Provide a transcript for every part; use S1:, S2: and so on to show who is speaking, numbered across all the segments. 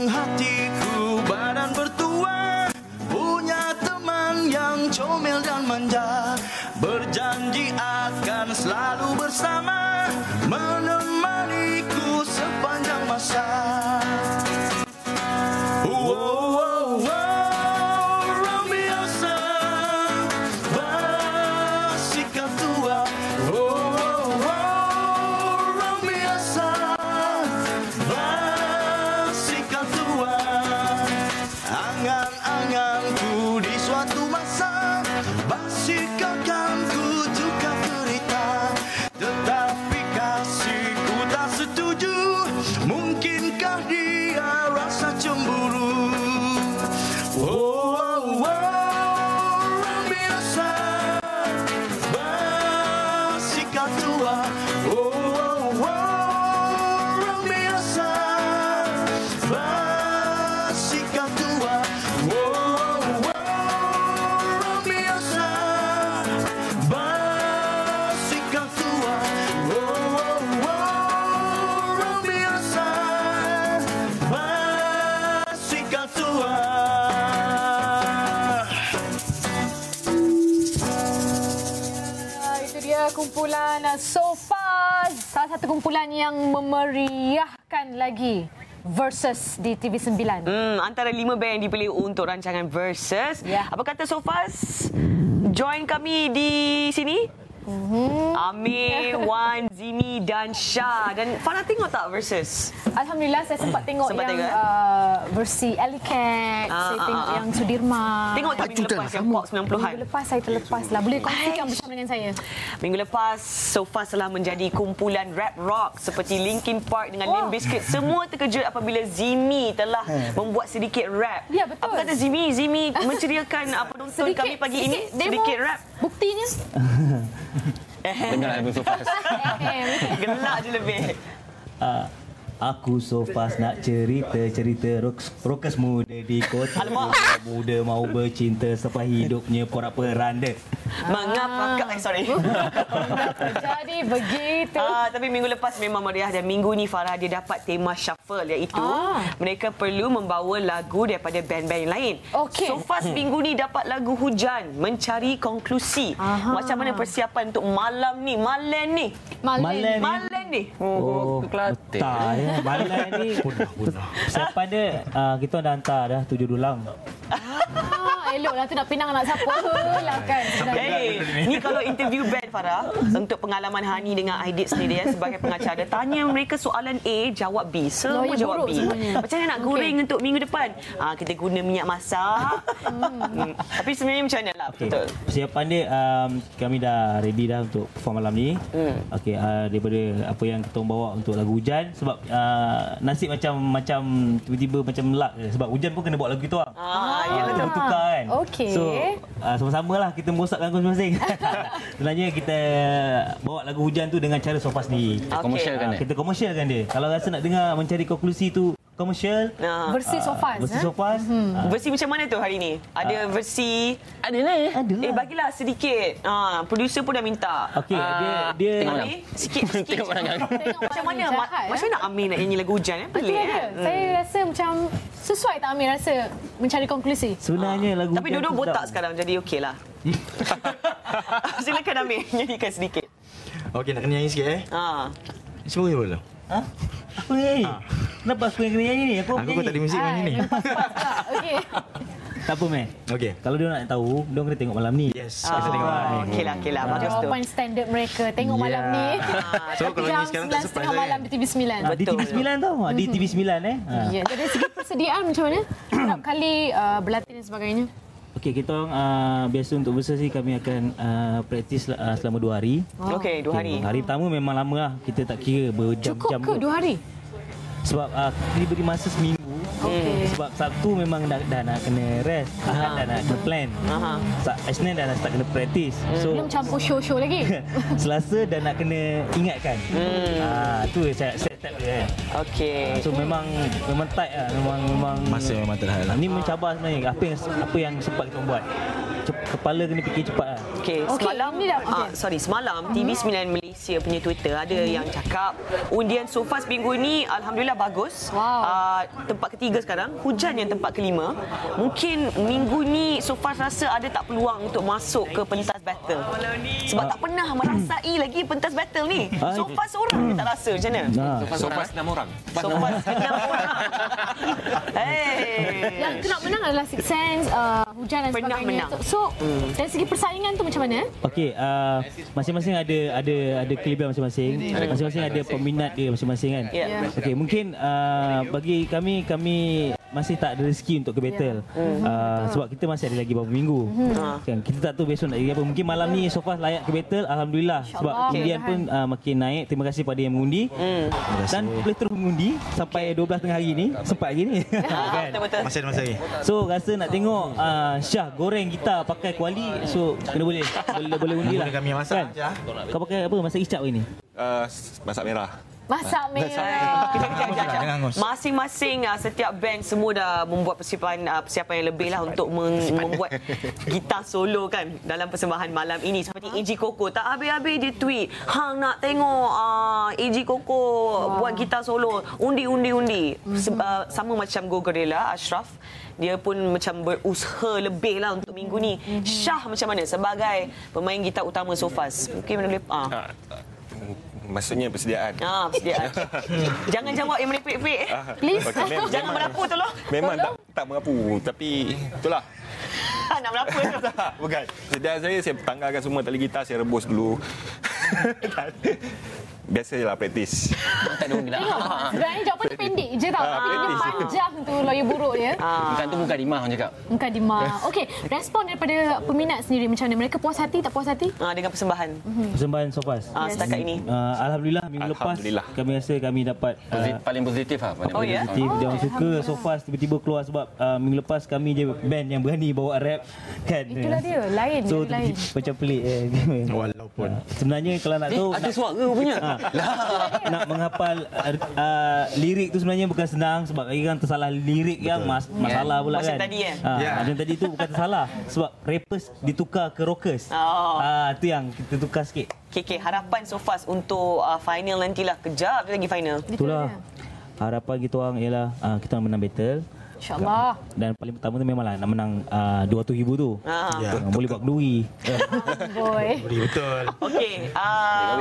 S1: hatiku badan bertuah, punya teman yang comel dan manja, berjanji akan selalu bersama, menemaniku sepanjang masa. Angan-anganku di suatu masa, basikkan ku tukar cerita, tetapi kasihku tak setuju. Mungkinkah dia rasa cemburu? Orang biasa, basikkan tua. Orang biasa, basikkan tua. Orang biasa, basikkan tua. Orang biasa, basikkan tua.
S2: Itu dia kumpulan Sofas, salah satu kumpulan yang memeriahkan lagi Versus di TV9.
S3: Antara 5 band yang dipilih untuk rancangan Versus.
S2: Ya.
S3: Apa kata Sofas? Join kami di sini. Amir, Wan, Zimi dan Syah. Dan Farah tengok tak Versus?
S2: Alhamdulillah saya sempat tengok
S3: Sempat
S2: yang
S3: tengok,
S2: versi Alley Cat, saya tengok yang Sudirman.
S3: Tengok tak minggu lepas yang pop 90-an?
S2: Minggu lepas saya terlepas lah. Boleh kongsikan bersama dengan saya?
S3: Minggu lepas, Sofas telah menjadi kumpulan rap rock seperti Linkin Park dengan Limp Bizkit. Semua terkejut apabila Zimi telah membuat sedikit rap.
S2: Ya, betul.
S3: Apa kata Zimi? Zimi menceriakan penonton kami pagi ini. Sedikit rap.
S2: Buktinya?
S4: Dengar lagu Sofas.
S3: Gelak je lebih.
S4: Aku Sofas nak cerita rockers muda di kota. Muda mau bercinta sampai hidupnya porak-peranda.
S3: Mengapa sorry.
S2: Jadi begitu.
S3: Tapi minggu lepas memang meriah dan minggu ni Farah dia dapat tema shuffle iaitu mereka perlu membawa lagu daripada band-band lain.
S2: Okey.
S3: Sofas minggu ni dapat lagu Hujan, Mencari Konklusi. Macam mana persiapan untuk malam ni? Malam ni.
S4: Oh, tak ya. Malam ni siapa dia? Kita dah hantar dah 7 dulang.
S2: Eloklah tu nak pinang nak siapa lah kan.
S3: Ni kalau interview band Farah untuk pengalaman Hani dengan Aidit sendiri sebagai pengacara, tanya mereka soalan A, jawab B. Semua jawab B.
S2: Semuanya.
S3: Macam mana nak goreng untuk minggu depan? Kita guna minyak masak. Tapi sebenarnya macam mana lah?
S4: Betul. Persiapan dia kami dah ready dah untuk perform malam ni. Okey, daripada apa yang kita bawa untuk lagu Hujan, sebab nasib macam tiba-tiba macam luck sebab Hujan pun kena bawa lagu kita orang. Kita tukar kan.
S2: Okey.
S4: So sama-sama lah kita merosakkan masing-masing. Sebenarnya kita bawa lagu Hujan tu dengan cara Sofas sendiri. Kita komersialkan dia. Kalau rasa nak dengar Mencari Konklusi tu komersial.
S2: Versi Sofas.
S4: Versi Sofas.
S3: Versi macam mana tu hari ni? Ada versi
S4: Ada lah.
S3: bagilah sedikit. Producer pun dah minta.
S4: Okey, dia
S3: Tengok ni sikit.
S4: tengok pandangan.
S3: Macam mana? Macam mana Amir nak nyanyi lagu Hujan? Pelik kan?
S2: Saya rasa macam sesuai tak Amir rasa Mencari Konklusi?
S4: Sebenarnya lagu
S3: Tapi dua-dua botak sekarang jadi okeylah. Silakan Amir nyanyikan sedikit.
S1: Okey, nak kena nyanyi sikit Semua boleh.
S4: Apa ni? Kenapa aku yang kena nyanyi ni? Aku
S1: tak ada muzik nyanyi ni.
S2: Okey.
S4: Tak apa, Meh.
S1: Okey.
S4: Kalau dia nak tahu, dia kita tengok malam ni.
S1: Yes, kita tengok.
S3: Okeylah. Bagus tu.
S2: Jawapan standard mereka. Tengok malam ni.
S1: So kalau ni sekarang tak surprise
S2: malam di TV9.
S4: Di TV9 tau. Di TV9
S2: Ya, jadi segi persediaan macam mana? Berapa kali berlatih dan sebagainya?
S4: Okey, kita orang biasa untuk Versus ni kami akan praktis selama 2 hari.
S3: Okey, 2 hari.
S4: Hari pertama memang lama lah. Kita tak kira berjam-jam.
S2: Cukup ke 2 hari?
S4: Sebab kita diberi masa seminggu. Sebab Sabtu memang dah nak kena rest. Ahad dah nak kena plan. Isnin dah nak start kena praktis. So
S2: Belum campur show-show lagi.
S4: Selasa dah nak kena ingatkan. Tu saya set dia.
S3: Okey.
S4: So memang tight lah. Memang
S1: Masa memang terhad lah.
S4: Ni mencabar sebenarnya. Apa yang sempat kita buat. Kepala kena fikir cepat lah.
S3: Okey, semalam
S2: ini dah
S3: semalam TV9 Malaysia punya Twitter ada yang cakap undian Sofas minggu ni alhamdulillah bagus.
S2: Wow.
S3: Tempat ketiga sekarang, hujan yang tempat kelima. Mungkin minggu ni Sofas rasa ada tak peluang untuk masuk ke pentas battle. Sebab tak pernah merasai lagi pentas battle ni. Sofas seorang dia tak rasa macam mana?
S5: Sofas 6 orang.
S3: Sofas 6 orang.
S2: Yang kena menang adalah Six Sense, hujan dan
S3: Pernah
S2: sebagainya.
S3: menang.
S2: So, dari segi persaingan tu macam mana?
S4: Okey, masing-masing ada kelebihan masing-masing. Masing-masing ada peminat dia masing-masing kan.
S3: Ya.
S4: Okey, mungkin bagi kami masih tak ada rezeki untuk ke battle. Sebab kita masih ada lagi beberapa minggu. Kan kita tak tahu besok nak jadi apa. Mungkin malam ni Sofas layak ke battle, alhamdulillah. Sebab undian pun makin naik. Terima kasih pada yang mengundi. Dan boleh terus mengundi sampai 12 tengah hari ni, sempat hari ni. Kan?
S3: Betul-betul.
S1: Masih ada masa lagi.
S4: So rasa nak tengok Syah goreng kita pakai kuali, so kena boleh undi lah.
S1: Kami yang masak, Syah.
S4: Kau pakai apa? Masak icap ini?
S5: Masak merah.
S2: Masak merah.
S3: Kita masing-masing setiap band semua dah membuat persiapan yang lebih lah untuk membuat gitar solo kan dalam persembahan malam ini. Seperti AG Koko tak habis-habis dia tweet, hang nak tengok AG Koko buat gitar solo, undi. Sama macam Go Gorilla Ashraf, dia pun macam berusaha lebih lah untuk minggu ni. Syah macam mana sebagai pemain gitar utama Sofas? Mungkin boleh
S5: Maksudnya persediaan.
S3: Persediaan. Jangan jawab yang merepek-repek.
S2: Please.
S5: Okay,
S3: Jangan merapu tolong.
S5: Memang tak merapu, tapi itulah.
S3: Nak merapu.
S5: Bukan. Persediaan saya tanggalkan semua tali gitar, saya rebus dulu. Biasalah praktis.
S6: Tak ada orang gelap.
S2: Sebenarnya jawapan dia pendek je tau. Tapi dia panjang tu lawyer buruk dia.
S6: Bukan tu muka Dimah orang cakap.
S2: Muka Dima. Okey, respon daripada peminat sendiri macam mana? Mereka puas hati tak puas hati?
S3: Dengan persembahan.
S4: Persembahan Sofas.
S3: Setakat ini.
S4: Alhamdulillah minggu lepas kami rasa kami dapat
S6: Paling positif lah.
S3: Oh, ya?
S4: positif. Dia orang suka Sofas tiba-tiba keluar sebab minggu lepas kami je band yang berani bawa rap kan.
S2: Itulah dia, lain.
S4: So
S2: dia lain.
S4: macam pelik
S1: Walaupun
S4: sebenarnya kalau nak tahu
S6: Ada suara punya.
S4: nak menghafal lirik tu sebenarnya bukan senang sebab lagi kan tersalah lirik yang masalah pula
S3: Macam
S4: kan.
S3: tadi,
S4: Dan tadi tu bukan tersalah sebab rappers ditukar ke rockers. Tu yang kita tukar sikit.
S3: Okay, harapan Sofas untuk final nantilah. Kejap lagi final.
S4: Itulah harapan kita orang ialah kita nak menang battle.
S2: InsyaAllah.
S4: Dan paling pertama tu memanglah nak menang 200,000 tu. Boleh buat kenduri.
S2: Boy.
S1: betul.
S3: Okey.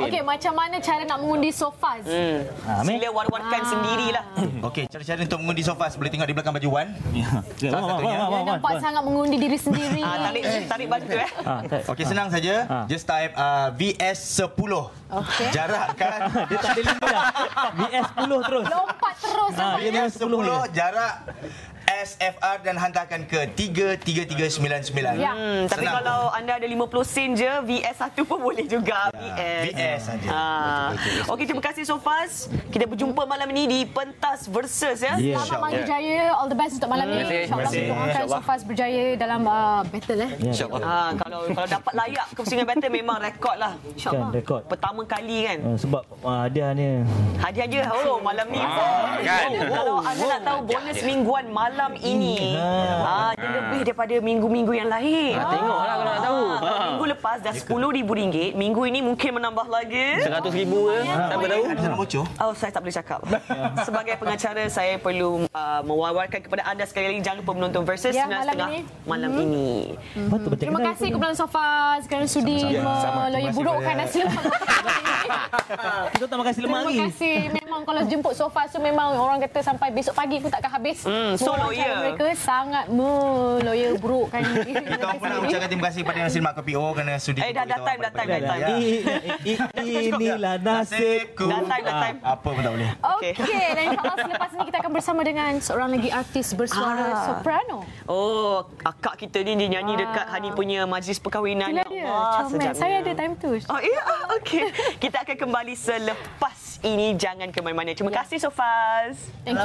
S2: Okey, macam mana cara nak mengundi Sofas?
S3: Sila war-warkan sendirilah.
S1: Okey, cara-cara untuk mengundi Sofas boleh tengok di belakang baju Wan.
S2: Dia nampak sangat mengundi diri sendiri.
S3: Tarik baju tu
S1: Okey, senang saja. Just type VS10.
S2: Okey.
S1: Jarak kan?
S4: Dia tak ada limit dah. VS 10 terus.
S2: Lompat terus.
S4: Dia memang 10 je.
S1: VS10 jarak SFR dan hantarkan ke 33399.
S2: Ya.
S3: Tapi kalau anda ada 50 sen je, VS1 pun boleh juga.
S1: VS saja.
S3: Okey, terima kasih Sofas. Kita berjumpa malam ini di pentas versus ya.
S2: Selamat maju jaya. All the best untuk malam ini. InsyaAllah kita doakan Sofas berjaya dalam battle.
S3: Kalau dapat layak ke pusingan battle memang rekod lah.
S4: Kan rekod.
S3: Pertama kali kan.
S4: Sebab hadiahnya
S3: Hadiah je. Malam ni. Kalau anda nak tahu bonus mingguan malam ini, dia lebih daripada minggu-minggu yang lain.
S6: Tengoklah kalau nak tahu.
S3: Minggu lepas dah RM10,000. Minggu ini mungkin menambah lagi
S6: RM100,000 ke? Siapa tahu?
S1: Ada nak bocor?
S3: Saya tak boleh cakap. Sebagai pengacara, saya perlu mewawarkan kepada anda sekali lagi, jangan lupa menonton versus 9.30 malam ini.
S2: Terima kasih kepada Sofas kerana sudi melawyer burukkan hasil.
S4: kita tak makan lemak lagi.
S2: Terima kasih. Memang kalau jemput Sofas tu memang orang kata sampai besok pagi pun takkan habis.
S3: So lawyer.
S2: Mereka sangat lawyer burukkan diri.
S1: Kita orang pun nak ucapkan terima kasih kepada Nasir Mak KPO kerana sudi.
S3: Dah time.
S4: Inilah nasibku.
S3: Dah time.
S1: Apa pun tak boleh.
S2: Okey, dan insyaAllah selepas ini kita akan bersama dengan seorang lagi artis bersuara soprano.
S3: Akak kita ni dia nyanyi dekat Hani punya majlis perkahwinan.
S2: Itulah dia, comel. Saya ada time tu.
S3: Okey. Kita akan kembali selepas ini. Jangan ke mana-mana. Terima kasih Sofas.
S2: Thank you.